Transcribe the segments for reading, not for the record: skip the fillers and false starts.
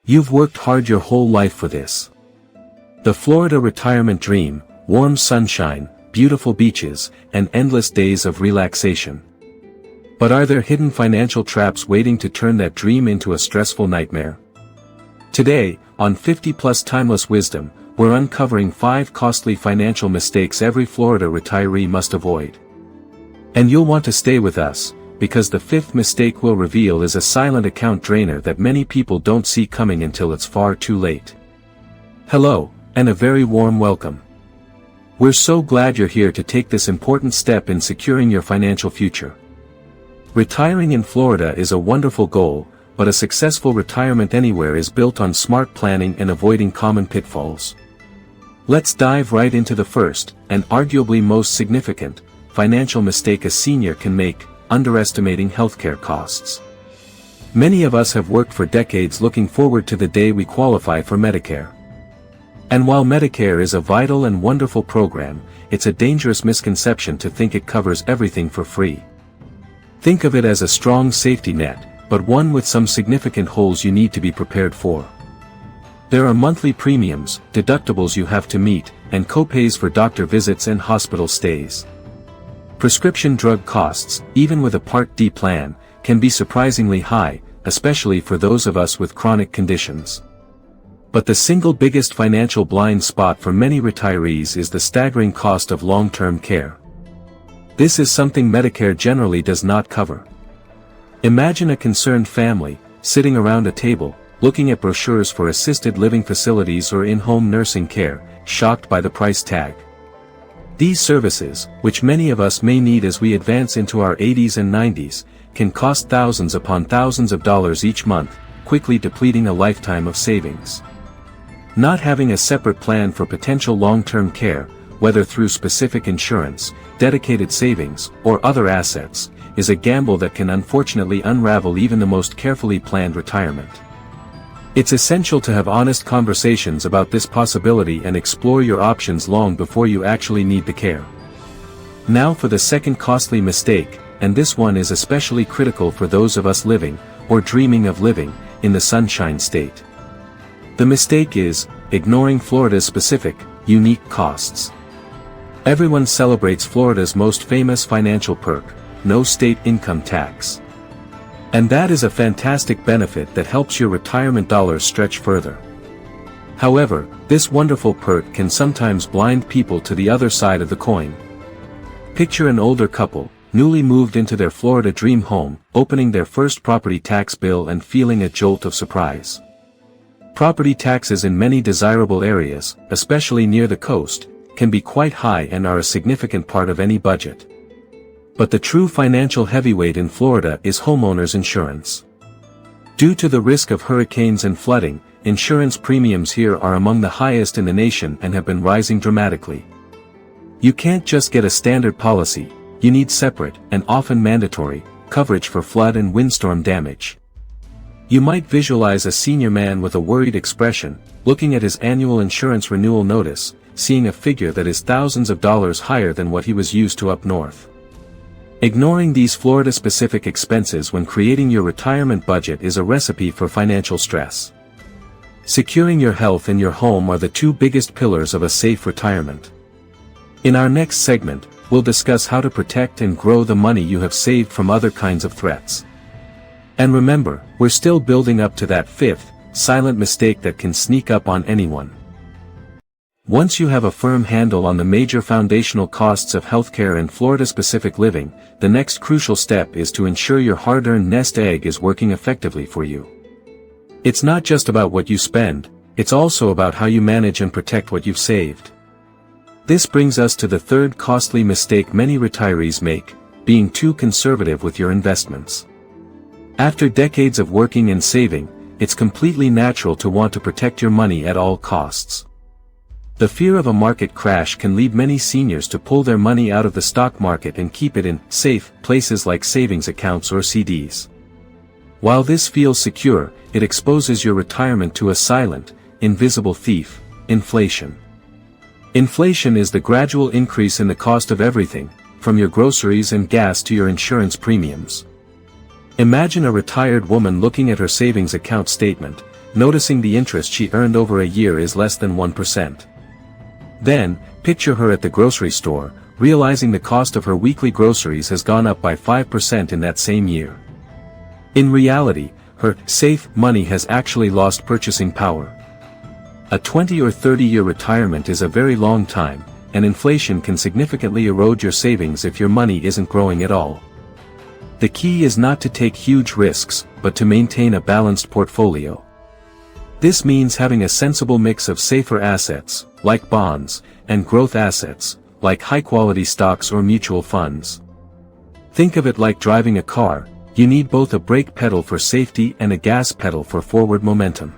You've worked hard your whole life for this. The Florida retirement dream, warm sunshine, beautiful beaches, and endless days of relaxation. But are there hidden financial traps waiting to turn that dream into a stressful nightmare? Today, on 50 Plus Timeless Wisdom, we're uncovering 5 costly financial mistakes every Florida retiree must avoid. And you'll want to stay with us, because the 5th mistake we'll reveal is a silent account drainer that many people don't see coming until it's far too late. Hello, and a very warm welcome. We're so glad you're here to take this important step in securing your financial future. Retiring in Florida is a wonderful goal, but a successful retirement anywhere is built on smart planning and avoiding common pitfalls. Let's dive right into the first, and arguably most significant, financial mistake a senior can make: underestimating healthcare costs. Many of us have worked for decades looking forward to the day we qualify for Medicare. And while Medicare is a vital and wonderful program, it's a dangerous misconception to think it covers everything for free. Think of it as a strong safety net, but one with some significant holes you need to be prepared for. There are monthly premiums, deductibles you have to meet, and co-pays for doctor visits and hospital stays. Prescription drug costs, even with a Part D plan, can be surprisingly high, especially for those of us with chronic conditions. But the single biggest financial blind spot for many retirees is the staggering cost of long-term care. This is something Medicare generally does not cover. Imagine a concerned family, sitting around a table, looking at brochures for assisted living facilities or in-home nursing care, shocked by the price tag. These services, which many of us may need as we advance into our 80s and 90s, can cost thousands upon thousands of dollars each month, quickly depleting a lifetime of savings. Not having a separate plan for potential long-term care, whether through specific insurance, dedicated savings, or other assets, is a gamble that can unfortunately unravel even the most carefully planned retirement. It's essential to have honest conversations about this possibility and explore your options long before you actually need the care. Now for the second costly mistake, and this one is especially critical for those of us living, or dreaming of living, in the Sunshine State. The mistake is ignoring Florida's specific, unique costs. Everyone celebrates Florida's most famous financial perk, no state income tax. And that is a fantastic benefit that helps your retirement dollars stretch further. However, this wonderful perk can sometimes blind people to the other side of the coin. Picture an older couple, newly moved into their Florida dream home, opening their first property tax bill and feeling a jolt of surprise. Property taxes in many desirable areas, especially near the coast, can be quite high and are a significant part of any budget. But the true financial heavyweight in Florida is homeowners insurance. Due to the risk of hurricanes and flooding, insurance premiums here are among the highest in the nation and have been rising dramatically. You can't just get a standard policy, you need separate, and often mandatory, coverage for flood and windstorm damage. You might visualize a senior man with a worried expression, looking at his annual insurance renewal notice, seeing a figure that is thousands of dollars higher than what he was used to up north. Ignoring these Florida-specific expenses when creating your retirement budget is a recipe for financial stress. Securing your health and your home are the two biggest pillars of a safe retirement. In our next segment, we'll discuss how to protect and grow the money you have saved from other kinds of threats. And remember, we're still building up to that 5th, silent mistake that can sneak up on anyone. Once you have a firm handle on the major foundational costs of healthcare and Florida-specific living, the next crucial step is to ensure your hard-earned nest egg is working effectively for you. It's not just about what you spend, it's also about how you manage and protect what you've saved. This brings us to the third costly mistake many retirees make: being too conservative with your investments. After decades of working and saving, it's completely natural to want to protect your money at all costs. The fear of a market crash can lead many seniors to pull their money out of the stock market and keep it in safe places like savings accounts or CDs. While this feels secure, it exposes your retirement to a silent, invisible thief: inflation. Inflation is the gradual increase in the cost of everything, from your groceries and gas to your insurance premiums. Imagine a retired woman looking at her savings account statement, noticing the interest she earned over a year is less than 1%. Then, picture her at the grocery store, realizing the cost of her weekly groceries has gone up by 5% in that same year. In reality, her safe money has actually lost purchasing power. A 20 or 30-year retirement is a very long time, and inflation can significantly erode your savings if your money isn't growing at all. The key is not to take huge risks, but to maintain a balanced portfolio. This means having a sensible mix of safer assets, like bonds, and growth assets, like high-quality stocks or mutual funds. Think of it like driving a car. You need both a brake pedal for safety and a gas pedal for forward momentum.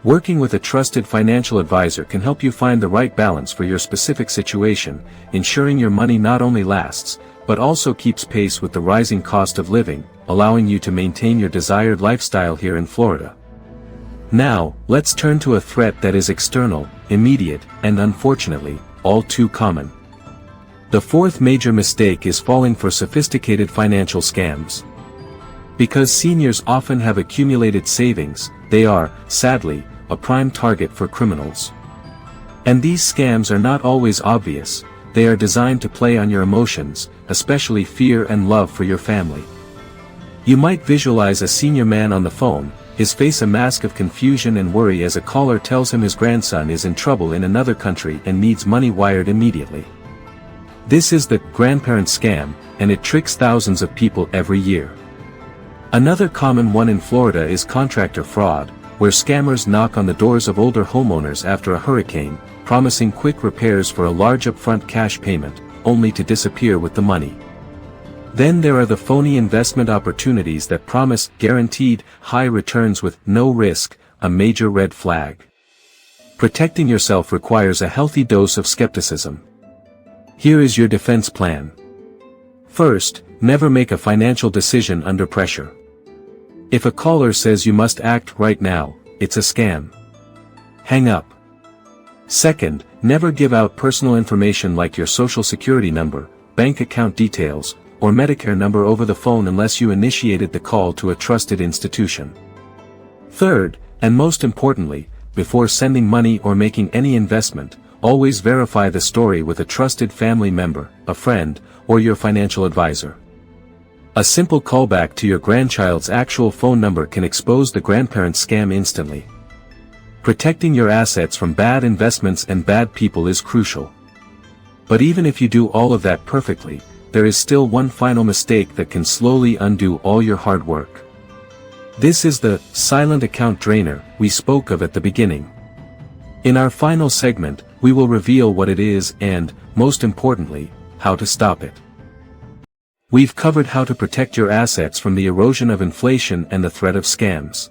Working with a trusted financial advisor can help you find the right balance for your specific situation, ensuring your money not only lasts, but also keeps pace with the rising cost of living, allowing you to maintain your desired lifestyle here in Florida. Now, let's turn to a threat that is external, immediate, and unfortunately, all too common. The fourth major mistake is falling for sophisticated financial scams. Because seniors often have accumulated savings, they are, sadly, a prime target for criminals. And these scams are not always obvious. They are designed to play on your emotions, especially fear and love for your family. You might visualize a senior man on the phone, his face a mask of confusion and worry as a caller tells him his grandson is in trouble in another country and needs money wired immediately. This is the grandparent scam, and it tricks thousands of people every year. Another common one in Florida is contractor fraud, where scammers knock on the doors of older homeowners after a hurricane, promising quick repairs for a large upfront cash payment, only to disappear with the money. Then there are the phony investment opportunities that promise guaranteed high returns with no risk, a major red flag. Protecting yourself requires a healthy dose of skepticism. Here is your defense plan. First, never make a financial decision under pressure. If a caller says you must act right now, it's a scam. Hang up. Second, never give out personal information like your social security number, bank account details, or Medicare number over the phone unless you initiated the call to a trusted institution. Third, and most importantly, before sending money or making any investment, always verify the story with a trusted family member, a friend, or your financial advisor. A simple callback to your grandchild's actual phone number can expose the grandparent scam instantly. Protecting your assets from bad investments and bad people is crucial. But even if you do all of that perfectly, there is still one final mistake that can slowly undo all your hard work. This is the silent account drainer we spoke of at the beginning. In our final segment, we will reveal what it is and, most importantly, how to stop it. We've covered how to protect your assets from the erosion of inflation and the threat of scams.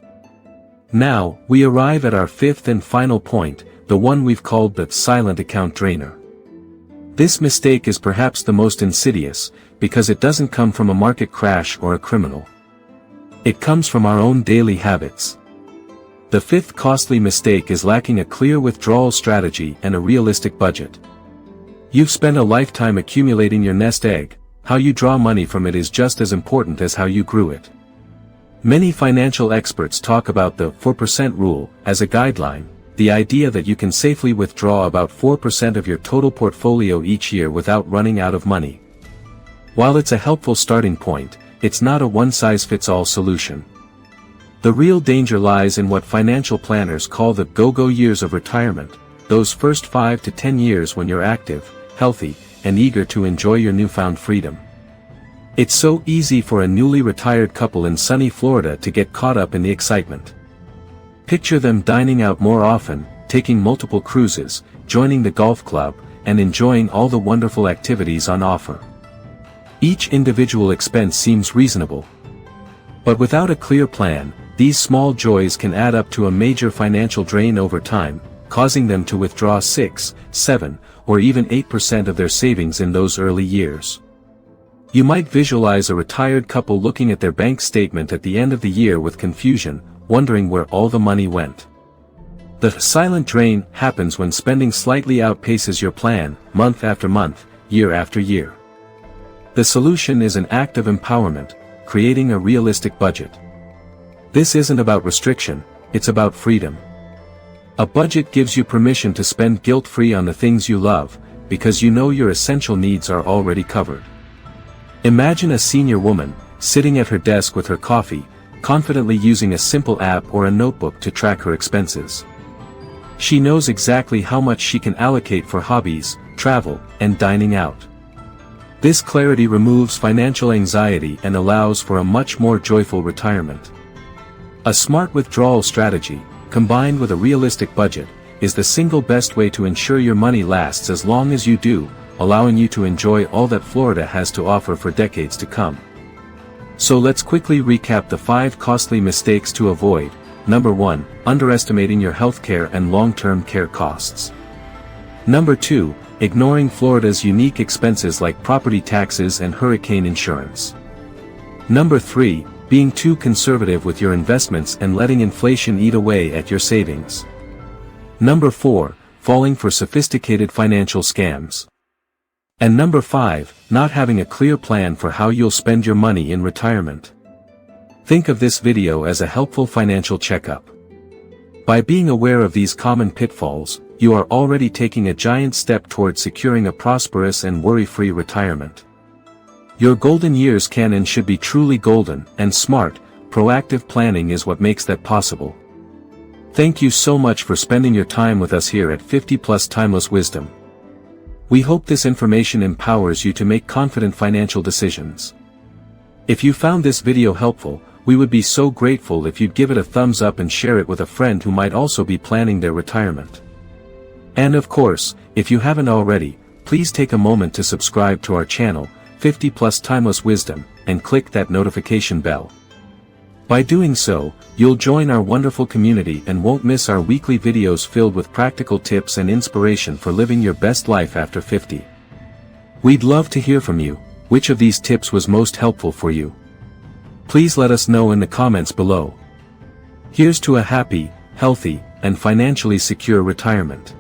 Now, we arrive at our fifth and final point, the one we've called the silent account drainer. This mistake is perhaps the most insidious, because it doesn't come from a market crash or a criminal. It comes from our own daily habits. The fifth costly mistake is lacking a clear withdrawal strategy and a realistic budget. You've spent a lifetime accumulating your nest egg. How you draw money from it is just as important as how you grew it. Many financial experts talk about the 4% rule as a guideline, the idea that you can safely withdraw about 4% of your total portfolio each year without running out of money. While it's a helpful starting point, it's not a one-size-fits-all solution. The real danger lies in what financial planners call the go-go years of retirement, those first 5 to 10 years when you're active, healthy, and eager to enjoy your newfound freedom. It's so easy for a newly retired couple in sunny Florida to get caught up in the excitement. Picture them dining out more often, taking multiple cruises, joining the golf club, and enjoying all the wonderful activities on offer. Each individual expense seems reasonable. But without a clear plan, these small joys can add up to a major financial drain over time, causing them to withdraw 6, 7, or even 8% of their savings in those early years. You might visualize a retired couple looking at their bank statement at the end of the year with confusion, wondering where all the money went. The silent drain happens when spending slightly outpaces your plan, month after month, year after year. The solution is an act of empowerment, creating a realistic budget. This isn't about restriction, it's about freedom. A budget gives you permission to spend guilt-free on the things you love, because you know your essential needs are already covered. Imagine a senior woman, sitting at her desk with her coffee, confidently using a simple app or a notebook to track her expenses. She knows exactly how much she can allocate for hobbies, travel, and dining out. This clarity removes financial anxiety and allows for a much more joyful retirement. A smart withdrawal strategy, combined with a realistic budget, is the single best way to ensure your money lasts as long as you do, allowing you to enjoy all that Florida has to offer for decades to come. So let's quickly recap the 5 costly mistakes to avoid. Number 1, underestimating your healthcare and long-term care costs. Number 2, ignoring Florida's unique expenses like property taxes and hurricane insurance. Number 3, being too conservative with your investments and letting inflation eat away at your savings. Number 4, falling for sophisticated financial scams. And number 5, not having a clear plan for how you'll spend your money in retirement. Think of this video as a helpful financial checkup. By being aware of these common pitfalls, you are already taking a giant step towards securing a prosperous and worry-free retirement. Your golden years can and should be truly golden, and smart, proactive planning is what makes that possible. Thank you so much for spending your time with us here at 50 Plus Timeless Wisdom. We hope this information empowers you to make confident financial decisions. If you found this video helpful, we would be so grateful if you'd give it a thumbs up and share it with a friend who might also be planning their retirement. And of course, if you haven't already, please take a moment to subscribe to our channel, 50 Plus Timeless Wisdom, and click that notification bell. By doing so, you'll join our wonderful community and won't miss our weekly videos filled with practical tips and inspiration for living your best life after 50. We'd love to hear from you. Which of these tips was most helpful for you? Please let us know in the comments below. Here's to a happy, healthy, and financially secure retirement.